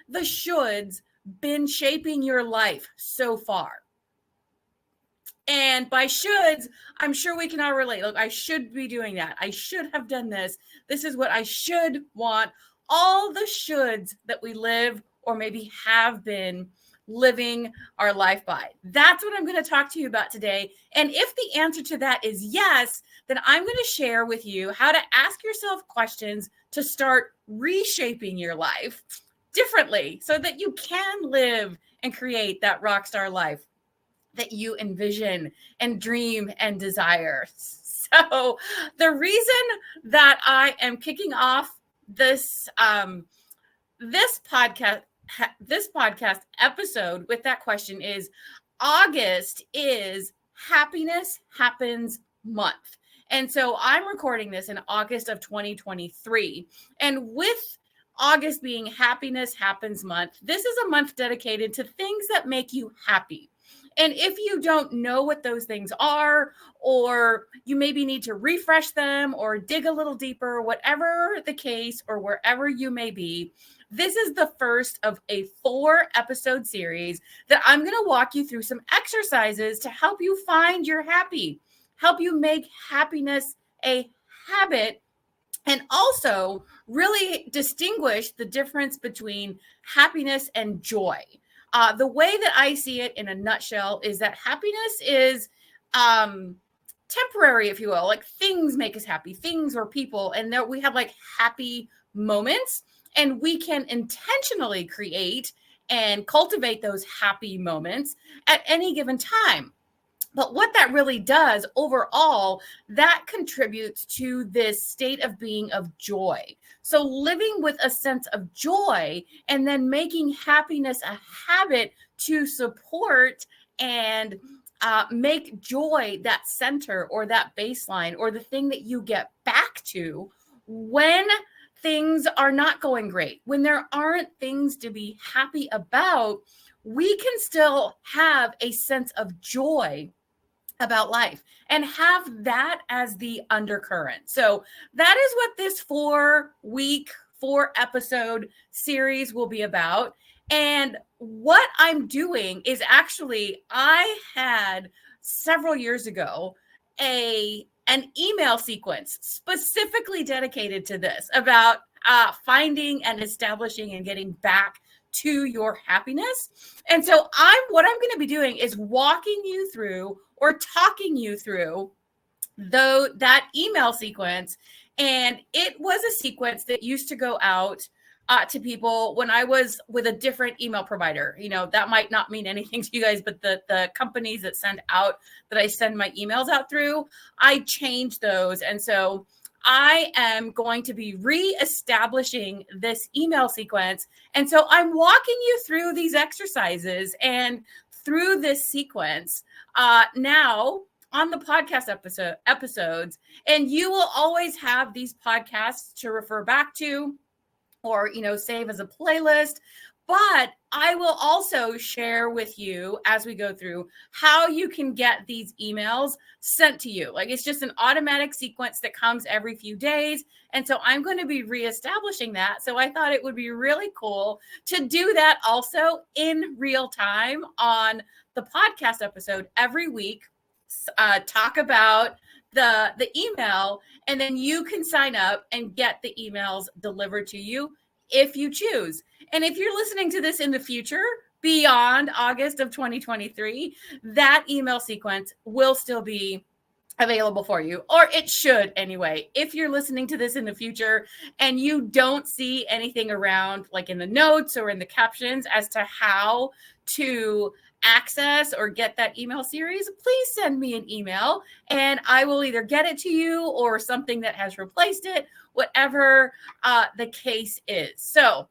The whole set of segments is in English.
the shoulds been shaping your life so far? And by shoulds, I'm sure we can all relate. Look, I should be doing that. I should have done this. This is what I should want. All the shoulds that we live or maybe have been living our life by. That's what I'm going to talk to you about today. And if the answer to that is yes, then I'm going to share with you how to ask yourself questions to start reshaping your life differently so that you can live and create that rock star life that you envision and dream and desire. So the reason that I am kicking off this podcast episode with that question is August is Happiness Happens Month. And so I'm recording this in August of 2023. And with August being Happiness Happens Month, this is a month dedicated to things that make you happy. And if you don't know what those things are, or you maybe need to refresh them or dig a little deeper, whatever the case or wherever you may be, this is the first of a 4-episode series that I'm going to walk you through some exercises to help you find your happy, help you make happiness a habit, and also really distinguish the difference between happiness and joy. The way that I see it in a nutshell is that happiness is temporary, if you will, like things make us happy, things or people, and there we have like happy moments, and we can intentionally create and cultivate those happy moments at any given time. But what that really does overall, that contributes to this state of being of joy. So living with a sense of joy and then making happiness a habit to support and make joy that center or that baseline or the thing that you get back to when things are not going great, when there aren't things to be happy about, we can still have a sense of joy about life and have that as the undercurrent. So that is what this 4-episode series will be about. And what I'm doing is actually, I had several years ago an email sequence specifically dedicated to this about finding and establishing and getting back to your happiness. And so what I'm going to be doing is walking you through or talking you through that email sequence. And it was a sequence that used to go out to people when I was with a different email provider. You know, that might not mean anything to you guys, but the companies that I send my emails out through, I changed those. And so I am going to be reestablishing this email sequence. And so I'm walking you through these exercises and through this sequence now on the podcast episodes. And you will always have these podcasts to refer back to or, save as a playlist. But I will also share with you as we go through how you can get these emails sent to you. Like, it's just an automatic sequence that comes every few days. And so I'm going to be reestablishing that. So I thought it would be really cool to do that also in real time on the podcast episode every week. Talk about the email, and then you can sign up and get the emails delivered to you if you choose. And if you're listening to this in the future, beyond August of 2023, that email sequence will still be available for you, or it should anyway. If you're listening to this in the future and you don't see anything around, like in the notes or in the captions as to how to access or get that email series, please send me an email and I will either get it to you or something that has replaced it, whatever the case is. So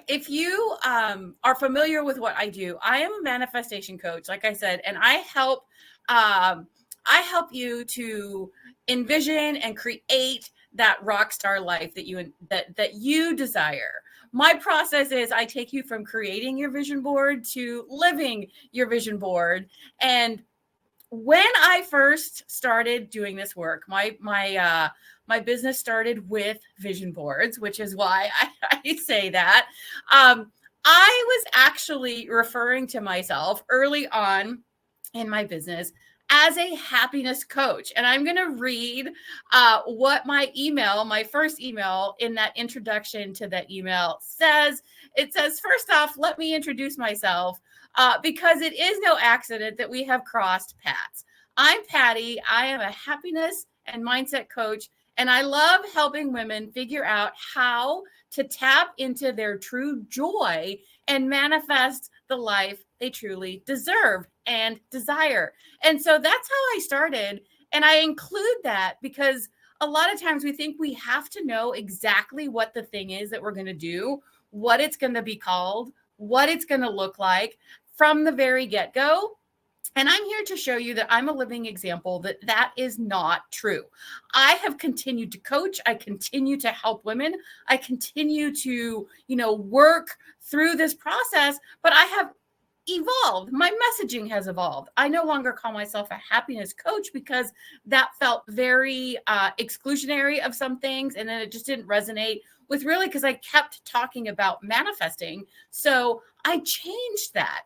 if you are familiar with what I do, I am a manifestation coach, like I said, and I help you to envision and create that rock star life that you desire. My process is I take you from creating your vision board to living your vision board. And when I first started doing this work, my My business started with vision boards, which is why I say that. I was actually referring to myself early on in my business as a happiness coach. And I'm going to read what my first email in that introduction to that email says. It says, first off, let me introduce myself because it is no accident that we have crossed paths. I'm Patty. I am a happiness and mindset coach, and I love helping women figure out how to tap into their true joy and manifest the life they truly deserve and desire. And so that's how I started. And I include that because a lot of times we think we have to know exactly what the thing is that we're going to do, what it's going to be called, what it's going to look like from the very get-go. And I'm here to show you that I'm a living example that that is not true. I have continued to coach. I continue to help women. I continue to, work through this process, but I have evolved. My messaging has evolved. I no longer call myself a happiness coach because that felt very exclusionary of some things. And then it just didn't resonate with really because I kept talking about manifesting. So I changed that.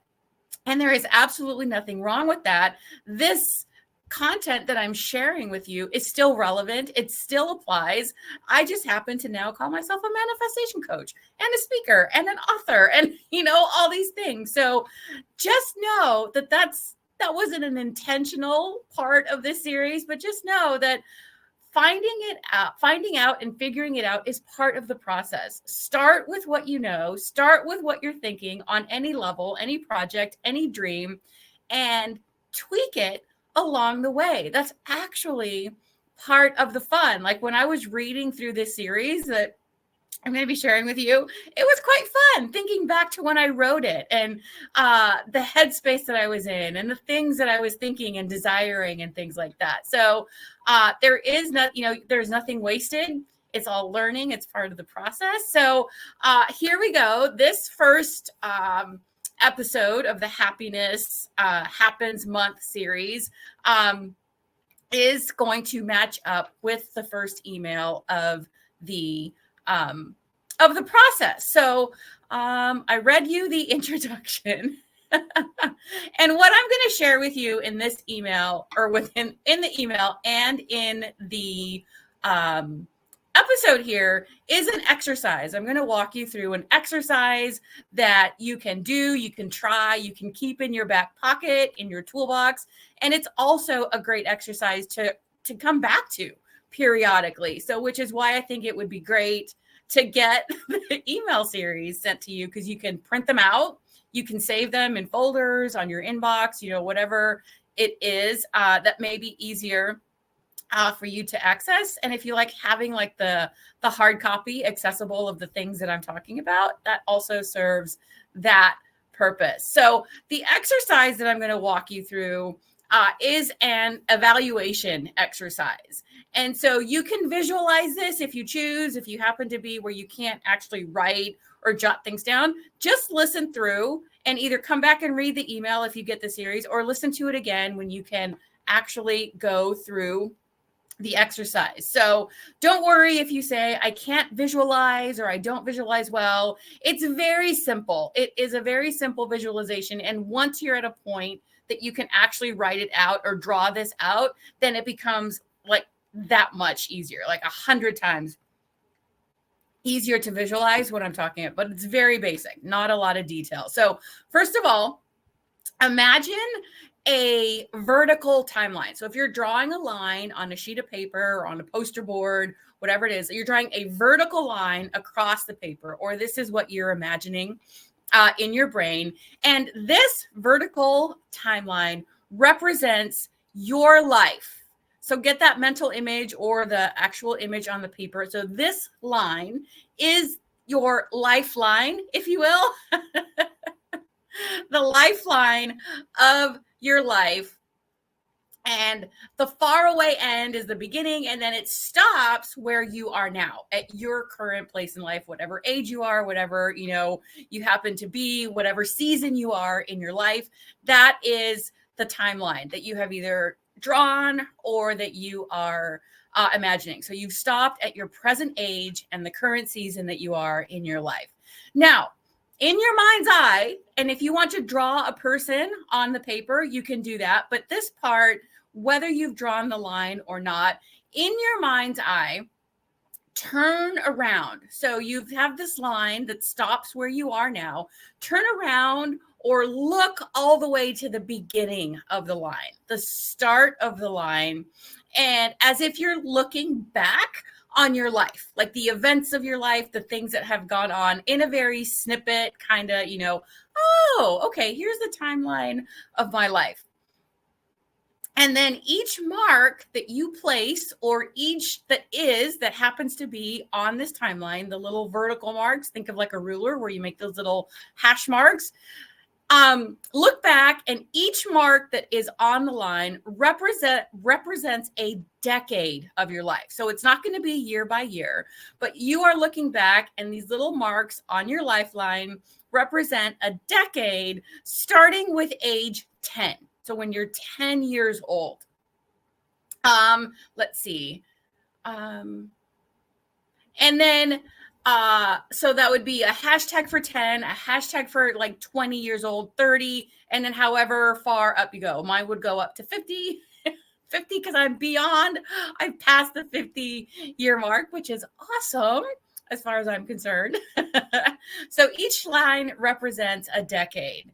And there is absolutely nothing wrong with that. This content that I'm sharing with you is still relevant. It still applies. I just happen to now call myself a manifestation coach and a speaker and an author and, all these things. So just know that that wasn't an intentional part of this series, but just know that finding out and figuring it out is part of the process. Start with what you know, start with what you're thinking on any level, any project, any dream, and tweak it along the way. That's actually part of the fun. Like when I was reading through this series that I'm going to be sharing with you, it was quite fun thinking back to when I wrote it and the headspace that I was in and the things that I was thinking and desiring and things like that. So there's nothing wasted. It's all learning. It's part of the process. So here we go. This first episode of the Happiness Happens Month series is going to match up with the first email of the process. So I read you the introduction. And what I'm going to share with you in this email or in the email and in the episode here is an exercise. I'm going to walk you through an exercise that you can do, you can try, you can keep in your back pocket, in your toolbox. And it's also a great exercise to come back to periodically. So, which is why I think it would be great to get the email series sent to you because you can print them out. You can save them in folders on your inbox, whatever it is that may be easier for you to access. And if you like having like the hard copy accessible of the things that I'm talking about, that also serves that purpose. So the exercise that I'm going to walk you through is an evaluation exercise. And so you can visualize this if you choose, if you happen to be where you can't actually write or jot things down, just listen through and either come back and read the email if you get the series or listen to it again when you can actually go through the exercise. So don't worry if you say, I can't visualize or I don't visualize well. It's very simple. It is a very simple visualization. And once you're at a point that you can actually write it out or draw this out, then it becomes like that much easier, like 100 times easier to visualize what I'm talking about. But it's very basic, not a lot of detail. So first of all, imagine a vertical timeline. So if you're drawing a line on a sheet of paper or on a poster board, whatever it is, you're drawing a vertical line across the paper, or this is what you're imagining in your brain. And this vertical timeline represents your life. So get that mental image or the actual image on the paper. So this line is your lifeline, if you will, the lifeline of your life. And the faraway end is the beginning, and then it stops where you are now at your current place in life, whatever age you are, whatever, you happen to be, whatever season you are in your life. That is the timeline that you have either drawn or that you are imagining. So you've stopped at your present age and the current season that you are in your life. Now, in your mind's eye, and if you want to draw a person on the paper, you can do that. But this part, whether you've drawn the line or not, in your mind's eye, turn around. So you have this line that stops where you are now. Turn around or look all the way to the beginning of the line, the start of the line. And as if you're looking back on your life, like the events of your life, the things that have gone on in a very snippet kind of, oh, okay, here's the timeline of my life. And then each mark that you place, or each that happens to be on this timeline, the little vertical marks, think of like a ruler where you make those little hash marks. Look back, and each mark that is on the line represents a decade of your life. So it's not going to be year by year, but you are looking back, and these little marks on your lifeline represent a decade starting with age 10. So when you're 10 years old, let's see. And then, so that would be a hashtag for 10, a hashtag for like 20 years old, 30, and then however far up you go. Mine would go up to 50, 50, because I've passed the 50-year mark, which is awesome as far as I'm concerned. So each line represents a decade.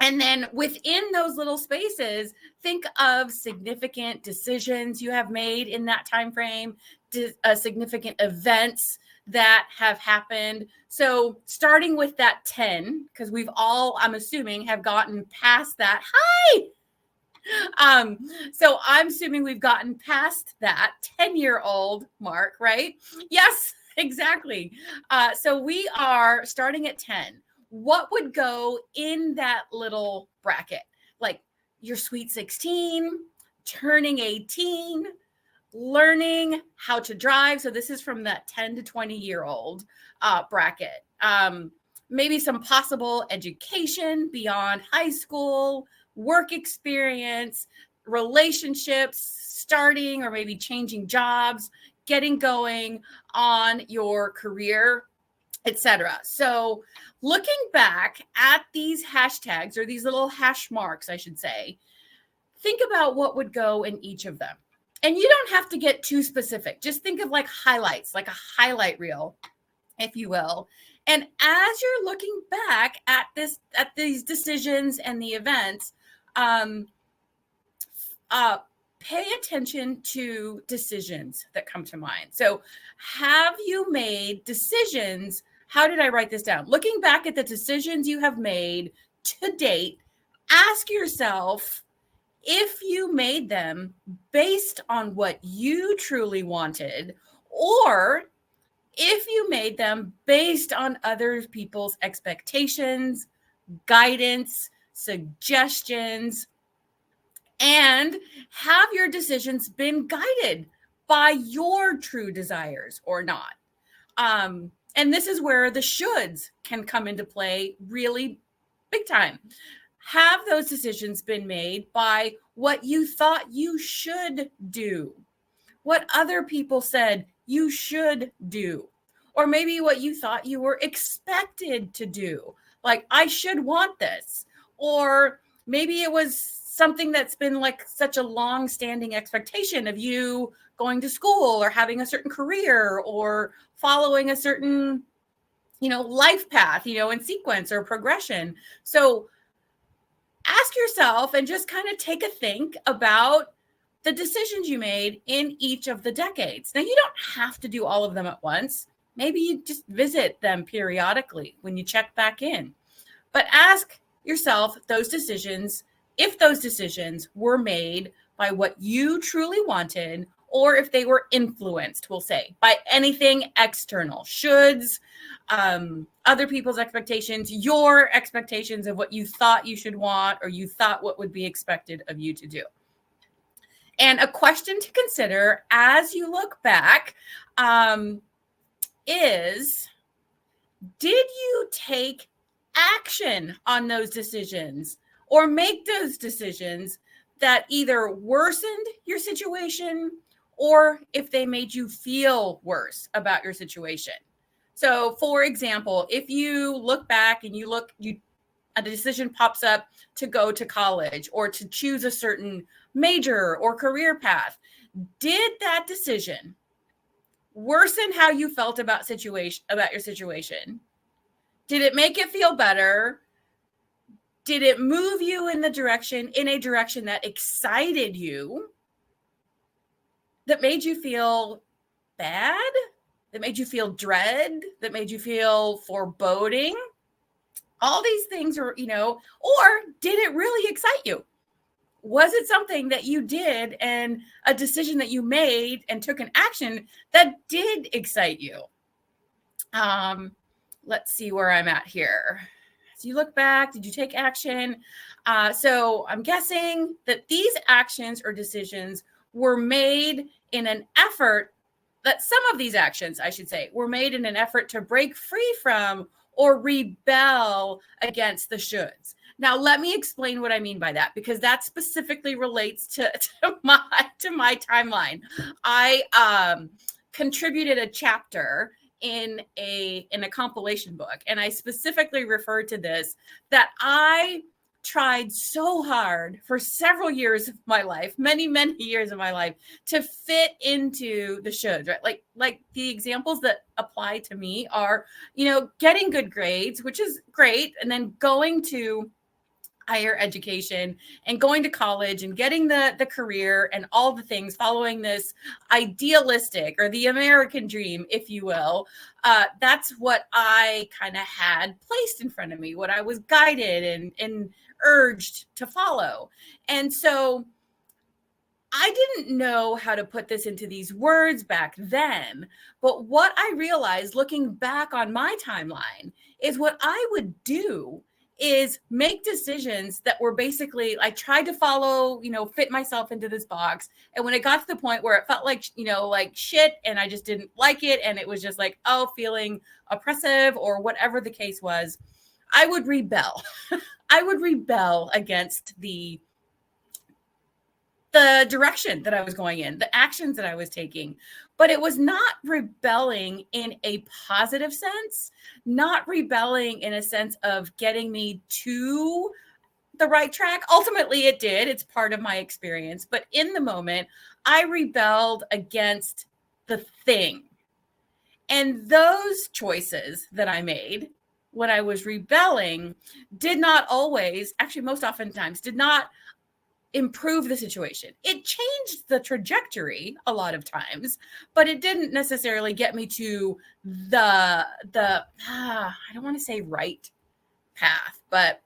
And then within those little spaces, think of significant decisions you have made in that time frame, significant events that have happened. So starting with that 10, because we've all, I'm assuming, have gotten past that. Hi! So I'm assuming we've gotten past that 10-year-old mark, right? Yes, exactly. So we are starting at 10. What would go in that little bracket? Like your sweet 16, turning 18, learning how to drive. So this is from that 10 to 20-year-old bracket. Maybe some possible education beyond high school, work experience, relationships, starting or maybe changing jobs, getting going on your career, etc. So looking back at these hashtags, or these little hash marks, I should say, think about what would go in each of them. And you don't have to get too specific. Just think of like highlights, like a highlight reel, if you will. And as you're looking back at these decisions and the events, pay attention to decisions that come to mind. So have you made decisions? How did I write this down? Looking back at the decisions you have made to date, ask yourself if you made them based on what you truly wanted, or if you made them based on other people's expectations, guidance, suggestions, and have your decisions been guided by your true desires or not? And this is where the shoulds can come into play really big time. Have those decisions been made by what you thought you should do, what other people said you should do, or maybe what you thought you were expected to do, like I should want this, or maybe it was something that's been like such a long-standing expectation of you going to school or having a certain career or following a certain, life path, in sequence or progression. So ask yourself and just kind of take a think about the decisions you made in each of the decades. Now, you don't have to do all of them at once. Maybe you just visit them periodically when you check back in. But ask yourself those decisions, if those decisions were made by what you truly wanted, or if they were influenced, we'll say, by anything external, shoulds, other people's expectations, your expectations of what you thought you should want, or you thought what would be expected of you to do. And a question to consider as you look back is, did you take action on those decisions or make those decisions that either worsened your situation or if they made you feel worse about your situation. So, for example, if you look back and a decision pops up to go to college or to choose a certain major or career path, did that decision worsen how you felt about your situation? Did it make it feel better? Did it move you in a direction that excited you, that made you feel bad, that made you feel dread, that made you feel foreboding? All these things are, or did it really excite you? Was it something that you did and a decision that you made and took an action that did excite you? Let's see where I'm at here. So you look back, did you take action? So I'm guessing that these actions or decisions were made in an effort, that some of these actions, I should say, were made in an effort to break free from or rebel against the shoulds. Now, let me explain what I mean by that, because that specifically relates to my timeline. I contributed a chapter in a compilation book, and I specifically referred to this, that I tried so hard for several years of my life, many years of my life, to fit into the shoulds, right? Like the examples that apply to me are, getting good grades, which is great, and then going to higher education and going to college and getting the career and all the things, following this idealistic or the American dream, if you will. That's what I kind of had placed in front of me, what I was guided and urged to follow. And so I didn't know how to put this into these words back then, but what I realized looking back on my timeline is what I would do is make decisions that were basically, I tried to follow, fit myself into this box. And when it got to the point where it felt like, like shit, and I just didn't like it, and it was just like, feeling oppressive or whatever the case was, I would rebel. I would rebel against the direction that I was going in, the actions that I was taking. But it was not rebelling in a positive sense, not rebelling in a sense of getting me to the right track. Ultimately, it did. It's part of my experience. But in the moment, I rebelled against the thing. And those choices that I made when I was rebelling did not always, actually most oftentimes, did not improve the situation. It changed the trajectory a lot of times, but it didn't necessarily get me to the I don't want to say right path, but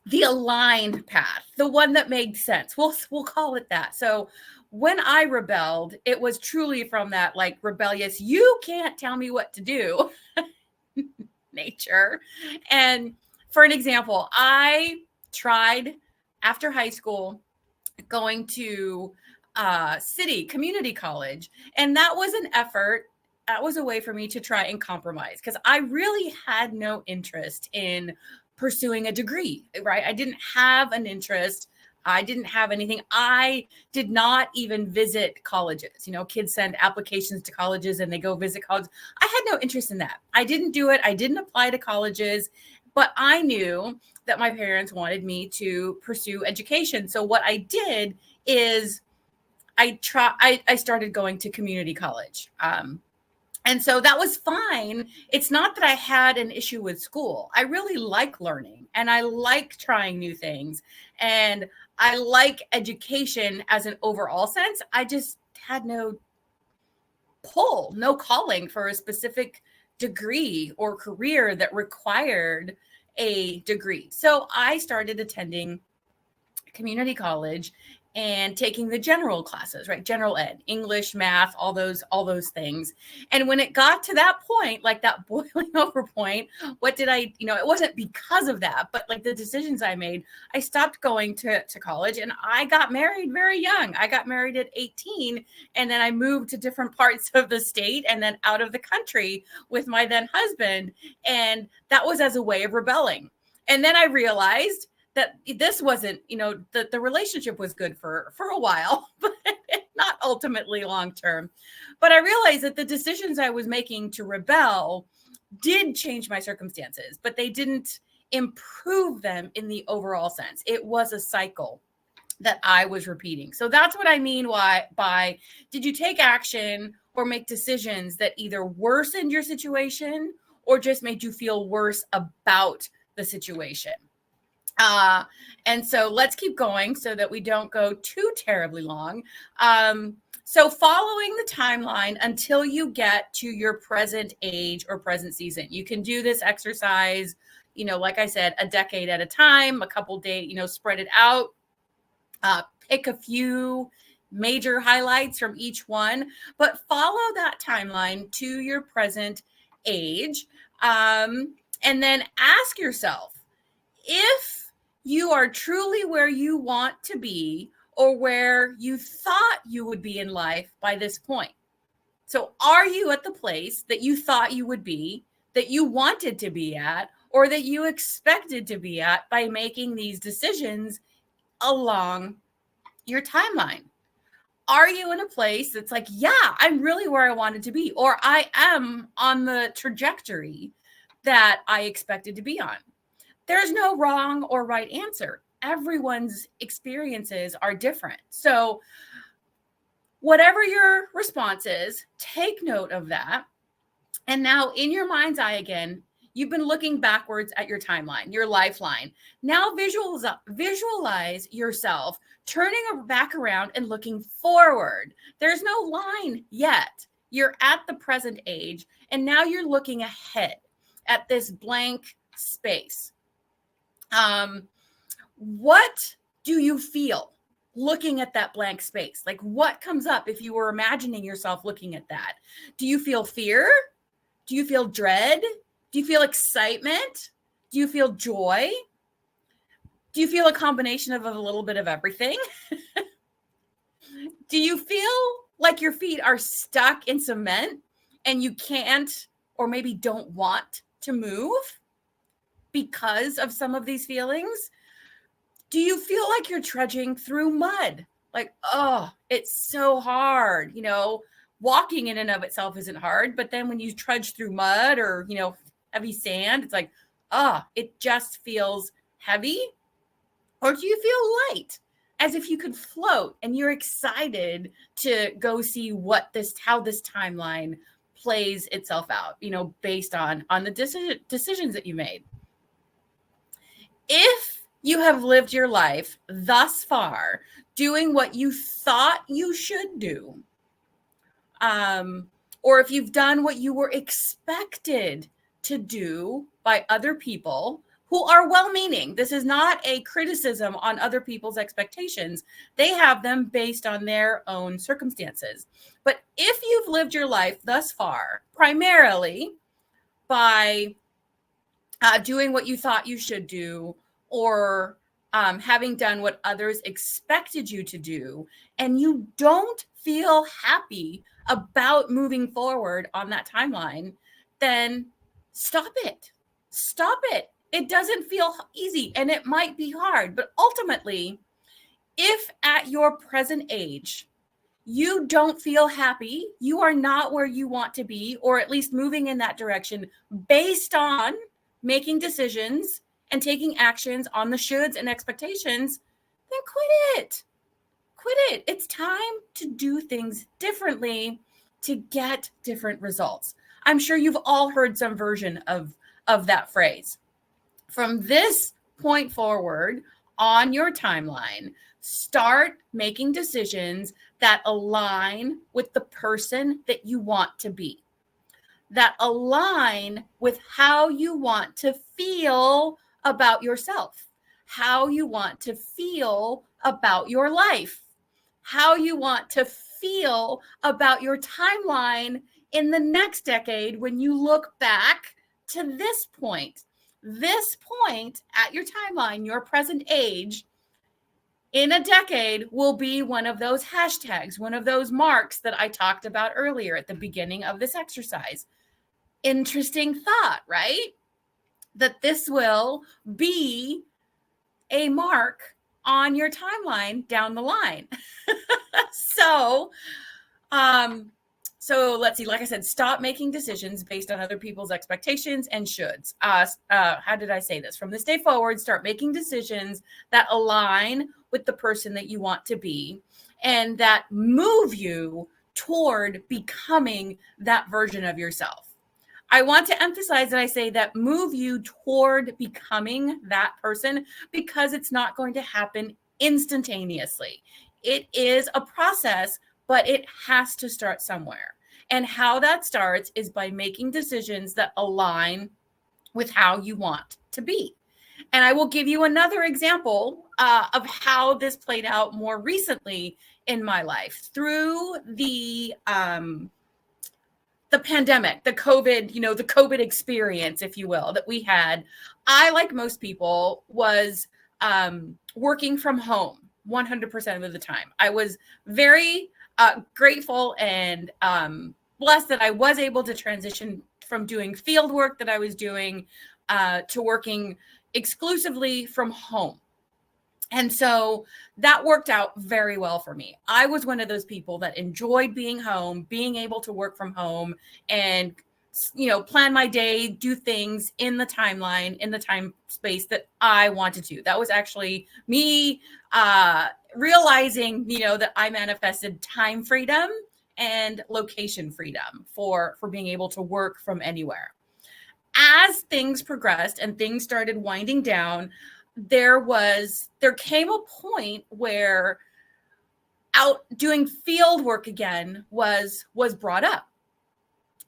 the aligned path, the one that made sense. We'll call it that. So when I rebelled, it was truly from that like rebellious, you can't tell me what to do nature. And for an example, I tried after high school going to community college, and that was an effort. That was a way for me to try and compromise, because I really had no interest in pursuing a degree, right? I didn't have an interest. I didn't have anything. I did not even visit colleges. Kids send applications to colleges and they go visit colleges. I had no interest in that. I didn't do it. I didn't apply to colleges, but I knew that my parents wanted me to pursue education. So what I did is I started going to community college. And so that was fine. It's not that I had an issue with school. I really like learning and I like trying new things. And I like education as an overall sense. I just had no pull, no calling for a specific degree or career that required a degree. So I started attending community college and taking the general classes, right? General ed, English, math, all those things. And when it got to that point, like that boiling over point, what did I, it wasn't because of that, but like the decisions I made, I stopped going to college and I got married very young. I got married at 18, and then I moved to different parts of the state and then out of the country with my then husband. And that was as a way of rebelling. And then I realized that this wasn't, the relationship was good for a while, but not ultimately long term. But I realized that the decisions I was making to rebel did change my circumstances, but they didn't improve them in the overall sense. It was a cycle that I was repeating. So that's what I mean by did you take action or make decisions that either worsened your situation or just made you feel worse about the situation? And so let's keep going so that we don't go too terribly long. So following the timeline until you get to your present age or present season. You can do this exercise, like I said, a decade at a time, a couple days, spread it out. Pick a few major highlights from each one, but follow that timeline to your present age. And then ask yourself, if you are truly where you want to be or where you thought you would be in life by this point. So are you at the place that you thought you would be, that you wanted to be at, or that you expected to be at by making these decisions along your timeline? Are you in a place that's like, yeah, I'm really where I wanted to be, or I am on the trajectory that I expected to be on? There's no wrong or right answer. Everyone's experiences are different. So whatever your response is, take note of that. And now in your mind's eye again, you've been looking backwards at your timeline, your lifeline. Now visualize yourself turning back around and looking forward. There's no line yet. You're at the present age, and now you're looking ahead at this blank space. What do you feel looking at that blank space? Like, what comes up if you were imagining yourself looking at that? Do you feel fear? Do you feel dread? Do you feel excitement? Do you feel joy? Do you feel a combination of a little bit of everything? Do you feel like your feet are stuck in cement and you can't, or maybe don't want to move because of some of these feelings? Do you feel like you're trudging through mud? Like, oh, it's so hard. Walking in and of itself isn't hard, but then when you trudge through mud or, heavy sand, it's like, it just feels heavy. Or do you feel light, as if you could float and you're excited to go see how this timeline plays itself out, based on the decisions that you made? If you have lived your life thus far doing what you thought you should do, or if you've done what you were expected to do by other people who are well-meaning. This is not a criticism on other people's expectations. They have them based on their own circumstances. But if you've lived your life thus far primarily by doing what you thought you should do, or having done what others expected you to do, and you don't feel happy about moving forward on that timeline, then stop it. Stop it. It doesn't feel easy, and it might be hard, but ultimately, if at your present age, you don't feel happy, you are not where you want to be, or at least moving in that direction based on making decisions and taking actions on the shoulds and expectations, then quit it. Quit it. It's time to do things differently to get different results. I'm sure you've all heard some version of that phrase. From this point forward on your timeline, start making decisions that align with the person that you want to be, that align with how you want to feel about yourself, how you want to feel about your life, how you want to feel about your timeline in the next decade when you look back to this point. This point at your timeline, your present age, in a decade will be one of those hashtags, one of those marks that I talked about earlier at the beginning of this exercise. Interesting thought, right? That this will be a mark on your timeline down the line. So, um, so let's see, like I said, stop making decisions based on other people's expectations and shoulds. How did I say this? From this day forward, start making decisions that align with the person that you want to be and that move you toward becoming that version of yourself. I want to emphasize that I say that move you toward becoming that person because it's not going to happen instantaneously. It is a process, but it has to start somewhere. And how that starts is by making decisions that align with how you want to be. And I will give you another example of how this played out more recently in my life through the pandemic, the COVID, the COVID experience, if you will, that we had. I, like most people, was working from home 100% of the time. I was very grateful and blessed that I was able to transition from doing field work that I was doing to working exclusively from home. And so that worked out very well for me. I was one of those people that enjoyed being home, being able to work from home and, plan my day, do things in the timeline, in the time space that I wanted to. That was actually me realizing, that I manifested time freedom and location freedom for being able to work from anywhere. As things progressed and things started winding down, there came a point where out doing field work again was brought up.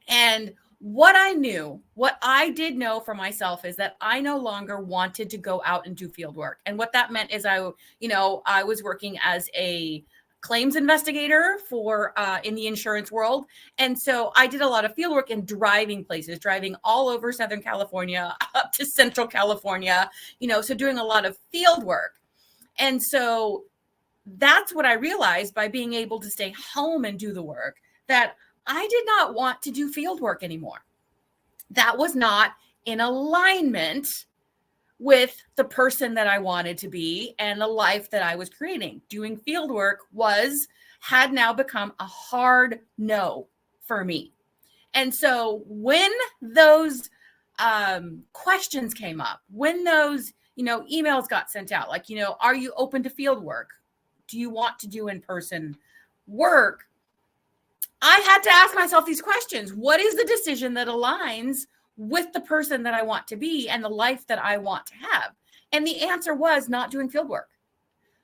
And what I did know for myself is that I no longer wanted to go out and do field work. And what that meant is I was working as a claims investigator for in the insurance world. And so I did a lot of field work in driving places, driving all over Southern California, up to Central California, so doing a lot of field work. And so that's what I realized by being able to stay home and do the work, that I did not want to do field work anymore. That was not in alignment with the person that I wanted to be and the life that I was creating. Doing field work had now become a hard no for me. And so when those questions came up, when those, emails got sent out, like, are you open to field work? Do you want to do in-person work? I had to ask myself these questions. What is the decision that aligns with the person that I want to be and the life that I want to have? And the answer was not doing field work.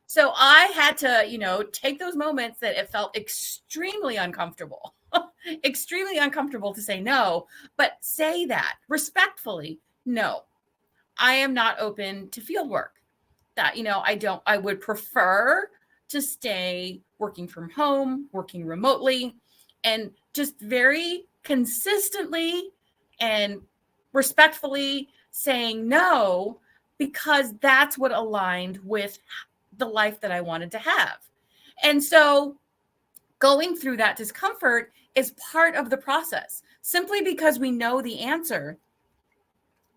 So I had to, take those moments that it felt extremely uncomfortable, extremely uncomfortable to say no, but say that respectfully. No, I am not open to field work. That, I would prefer to stay working from home, working remotely, and just very consistently and respectfully saying no, because that's what aligned with the life that I wanted to have. And so going through that discomfort is part of the process. Simply because we know the answer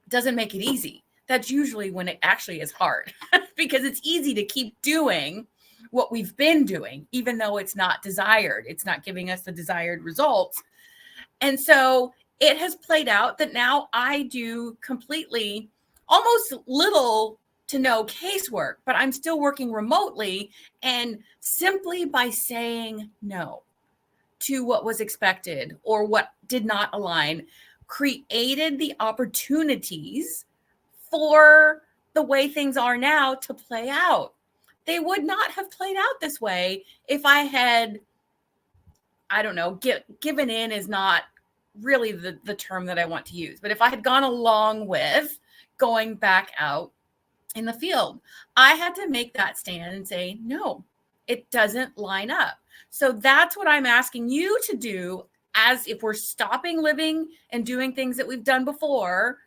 doesn't make it easy. That's usually when it actually is hard because it's easy to keep doing what we've been doing, even though it's not desired. It's not giving us the desired results. And so it has played out that now I do completely, almost little to no casework, but I'm still working remotely. And simply by saying no to what was expected or what did not align, created the opportunities for the way things are now to play out. They would not have played out this way if I had, given in is not really the term that I want to use. But if I had gone along with going back out in the field, I had to make that stand and say, no, it doesn't line up. So that's what I'm asking you to do, as if we're stopping living and doing things that we've done before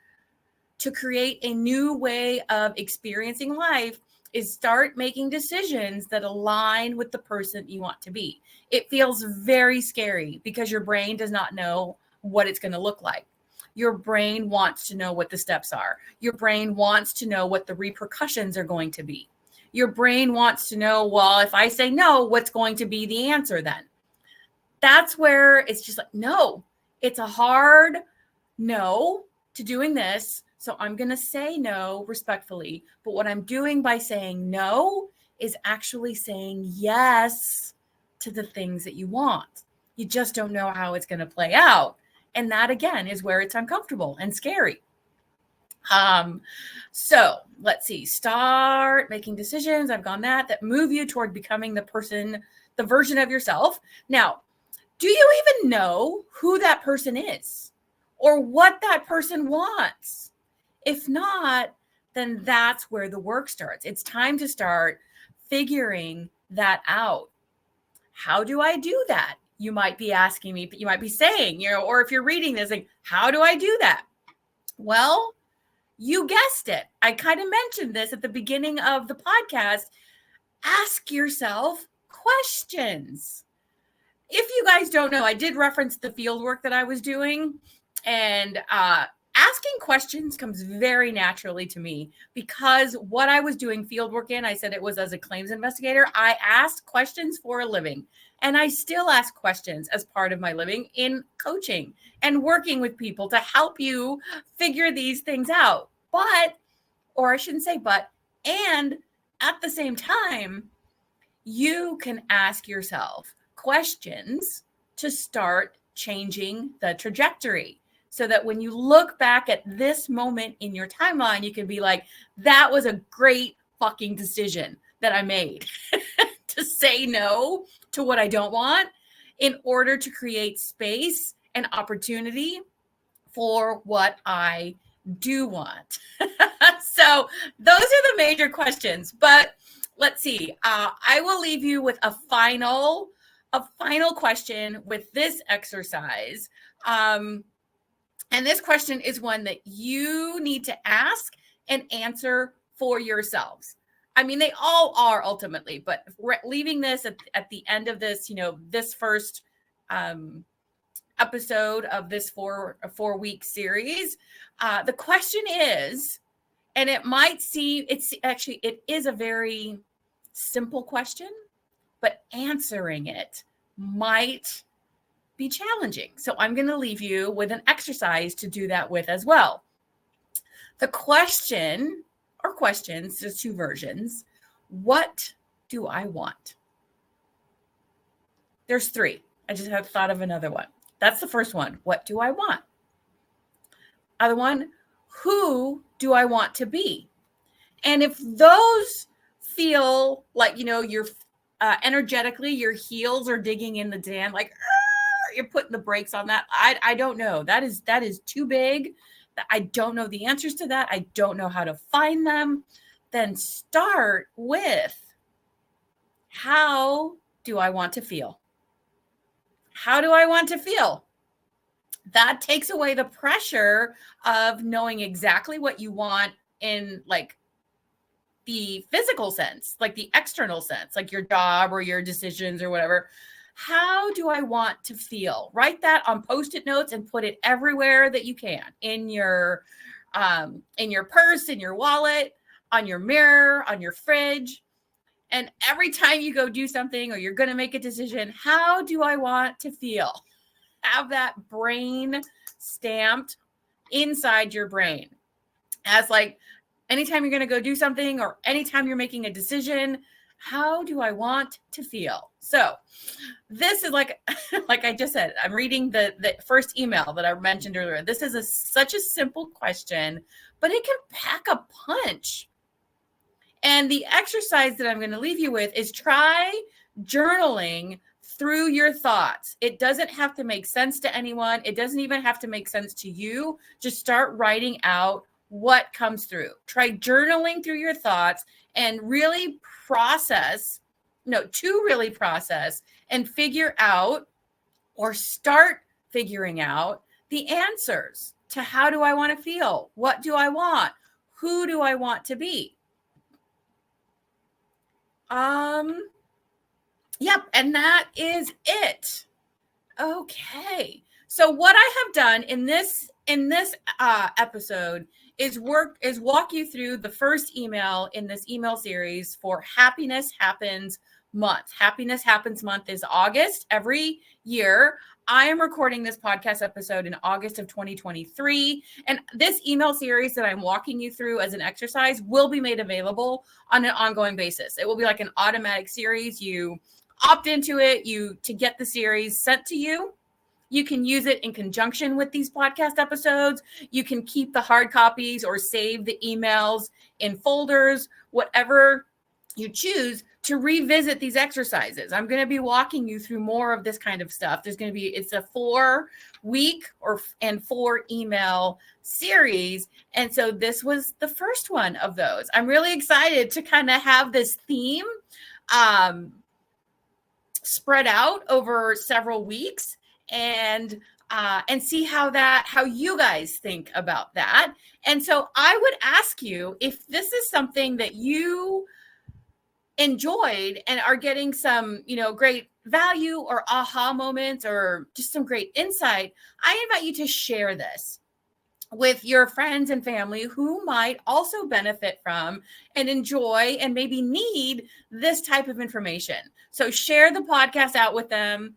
to create a new way of experiencing life, is start making decisions that align with the person you want to be. It feels very scary because your brain does not know what it's going to look like. Your brain wants to know what the steps are. Your brain wants to know what the repercussions are going to be. Your brain wants to know, well, if I say no, what's going to be the answer then? That's where it's just like, no, it's a hard no to doing this. So I'm going to say no respectfully. But what I'm doing by saying no is actually saying yes to the things that you want. You just don't know how it's going to play out. And that, again, is where it's uncomfortable and scary. So let's see, start making decisions. I've gone that move you toward becoming the version of yourself. Now, do you even know who that person is or what that person wants? If not, then that's where the work starts. It's time to start figuring that out. How do I do that? You might be asking me, you might be saying, or if you're reading this, like, how do I do that? Well, you guessed it. I kind of mentioned this at the beginning of the podcast. Ask yourself questions. If you guys don't know, I did reference the field work that I was doing, and asking questions comes very naturally to me because what I was doing field work in, I said it was as a claims investigator. I asked questions for a living, and I still ask questions as part of my living in coaching and working with people to help you figure these things out. And at the same time, you can ask yourself questions to start changing the trajectory so that when you look back at this moment in your timeline, you can be like, that was a great fucking decision that I made to say no to what I don't want in order to create space and opportunity for what I do want. So those are the major questions, but let's see. I will leave you with a final question with this exercise. And this question is one that you need to ask and answer for yourselves. I mean, they all are ultimately, but we're leaving this at the end of this, this first episode of this four-week series. The question is, and it is a very simple question, but answering it might be challenging. So I'm going to leave you with an exercise to do that with as well. The question or questions, there's two versions. What do I want? There's three. I just have thought of another one. That's the first one. What do I want? Other one, who do I want to be? And if those feel like, you're energetically, your heels are digging in the sand, like you're putting the brakes on that. I don't know. That is too big. I don't know the answers to that. I don't know how to find them. Then start with, how do I want to feel? How do I want to feel? That takes away the pressure of knowing exactly what you want in like the physical sense, like the external sense, like your job or your decisions or whatever. How do I want to feel? Write that on Post-it notes and put it everywhere that you can, in your purse, in your wallet, on your mirror, on your fridge. And every time you go do something or you're going to make a decision, how do I want to feel? Have that brain stamped inside your brain as like, anytime you're going to go do something or anytime you're making a decision, how do I want to feel? So this is like I just said, I'm reading the first email that I mentioned earlier. This is such a simple question, but it can pack a punch. And the exercise that I'm going to leave you with is try journaling through your thoughts. It doesn't have to make sense to anyone. It doesn't even have to make sense to you. Just start writing out what comes through. Try journaling through your thoughts and really process and figure out, or start figuring out, the answers to how do I want to feel? What do I want? Who do I want to be? Yep. And that is it. Okay. So what I have done in this episode is walk you through the first email in this email series for Happiness Happens Month. Happiness Happens Month is August every year. I am recording this podcast episode in August of 2023. And this email series that I'm walking you through as an exercise will be made available on an ongoing basis. It will be like an automatic series. You opt into it, to get the series sent to you. You can use it in conjunction with these podcast episodes. You can keep the hard copies or save the emails in folders, whatever you choose to revisit these exercises. I'm going to be walking you through more of this kind of stuff. It's a 4-week and 4 email series. And so this was the first one of those. I'm really excited to kind of have this theme spread out over several weeks and see how you guys think about that. And so I would ask you, if this is something that you enjoyed and are getting some, great value or aha moments or just some great insight, I invite you to share this with your friends and family who might also benefit from and enjoy and maybe need this type of information. So share the podcast out with them.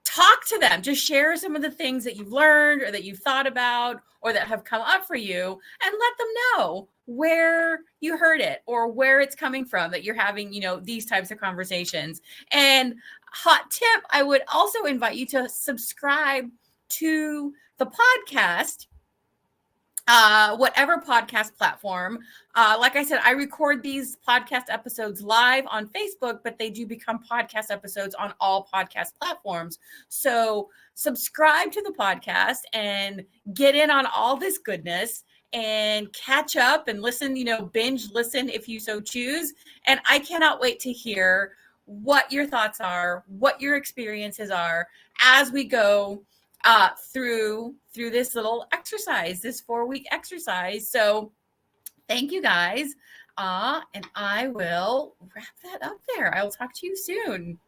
Talk to them. Just share some of the things that you've learned or that you've thought about or that have come up for you, and let them know where you heard it or where it's coming from that you're having, these types of conversations. And hot tip, I would also invite you to subscribe to the podcast, whatever podcast platform. Like I said, I record these podcast episodes live on Facebook, but they do become podcast episodes on all podcast platforms. So subscribe to the podcast and get in on all this goodness and catch up and listen, binge listen if you so choose. And I cannot wait to hear what your thoughts are, what your experiences are as we go through this little exercise, this 4-week exercise. So thank you guys. And I will wrap that up there. I will talk to you soon.